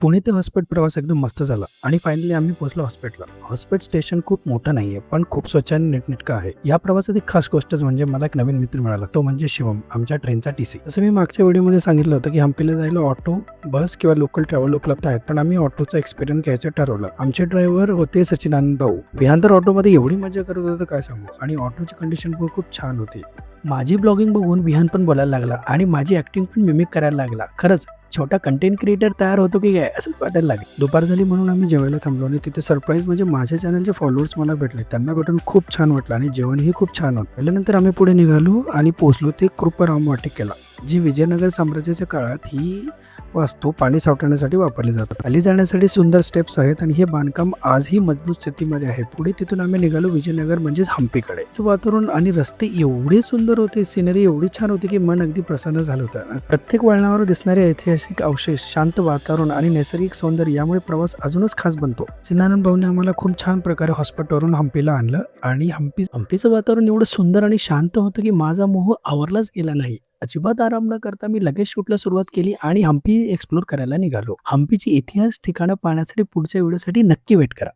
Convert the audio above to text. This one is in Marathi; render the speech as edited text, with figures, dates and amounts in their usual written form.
पुणे ते हॉस्पेट प्रवास एकदम मस्त झाला आणि फायनली आम्ही पोहोचलो हॉस्पिटलला. हॉस्पेट स्टेशन खूप मोठं नाहीये, पण खूप स्वच्छ आणि नीटनेटकं आहे. या प्रवासात एक खास गोष्टच म्हणजे मला एक नवीन मित्र मिळाला, तो म्हणजे शिवम, आमच्या ट्रेनचा टीसी. जसं मी मागच्या व्हिडिओमध्ये सांगितलं होतं की हम्पीला जायला ऑटो, बस किंवा लोकल ट्रॅव्हल उपलब्ध आहेत, पण आम्ही ऑटोचा एक्सपिरियन्स घ्यायचं ठरवलं. आमचे ड्रायव्हर होते सचिनानंद भाऊ. विहान तर ऑटोमध्ये एवढी मजा करत होतं काय सांगू, आणि ऑटोची कंडिशन पण खूप छान होती. माझी ब्लॉगिंग बघून विहान पण बोलायला लागला आणि माझी ऍक्टिंग पण मिमिक करायला लागला. खरंच छोटा कंटेंट क्रिएटर तयार होतो की काय असंच वाटायला लागेल. दुपार झाली म्हणून आम्ही जेवायला थांबलो आणि तिथे सरप्राईज म्हणजे माझ्या चॅनलचे फॉलोअर्स मला भेटले. त्यांना भेटून खूप छान वाटलं आणि जेवणही खूप छान होतं. पहिल्यानंतर आम्ही पुढे निघालो आणि पोहोचलो ते कृपाराम वाटिकेला, जी विजयनगर साम्राज्याच्या काळात ही वास्तू पाणी साठवण्यासाठी वापरली जातात. खाली जाण्यासाठी सुंदर स्टेप्स आहेत आणि हे बांधकाम आजही मजबूत स्थितीमध्ये आहे. पुढे तिथून आम्ही निघालो विजयनगर म्हणजेच हम्पीकडे. वातावरण आणि रस्ते एवढे सुंदर होते, सिनरी एवढी छान होती की मन अगदी प्रसन्न झालं होतं. प्रत्येक वळणावर दिसणारे ऐतिहासिक अवशेष, शांत वातावरण आणि नैसर्गिक सौंदर्य यामुळे प्रवास अजूनच खास बनतो. सिनानंद भाऊने आम्हाला खूप छान प्रकारे हॉस्पिटलवरून हम्पीला आणलं आणि हम्पीचं वातावरण एवढं सुंदर आणि शांत होतं की माझा मोह आवरलाच गेला नाही. अजिबात आराम न करता मी लगेच शूटला सुरुवात केली आणि हम्पी एक्सप्लोर करायला निघालो. हम्पीची इतिहास ठिकाणं पाहण्यासाठी पुढच्या व्हिडिओसाठी नक्की वेट करा.